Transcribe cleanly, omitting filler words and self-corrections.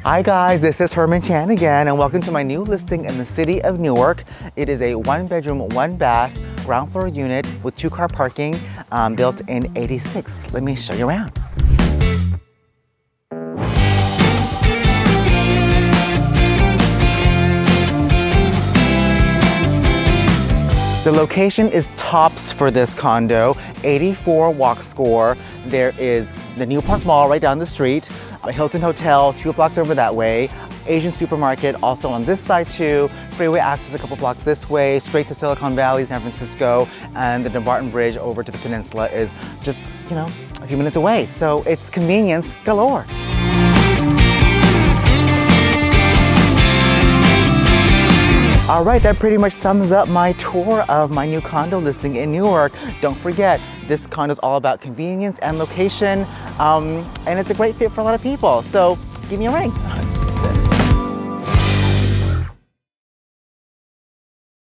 Hi guys, this is Herman Chan again, and welcome to my new listing in the city of Newark. It is a 1-bedroom, 1-bath, ground floor unit with 2-car parking, built in '86. Let me show you around. The location is tops for this condo, 84 walk score. There is the Newpark Mall right down the street, a Hilton Hotel 2 blocks over that way, Asian supermarket also on this side too, freeway access a couple blocks this way, straight to Silicon Valley, San Francisco, and the Barton Bridge over to the peninsula is just, a few minutes away. So it's convenience galore. All right, that pretty much sums up my tour of my new condo listing in Newark. Don't forget, this condo is all about convenience and location, and it's a great fit for a lot of people. So give me a ring.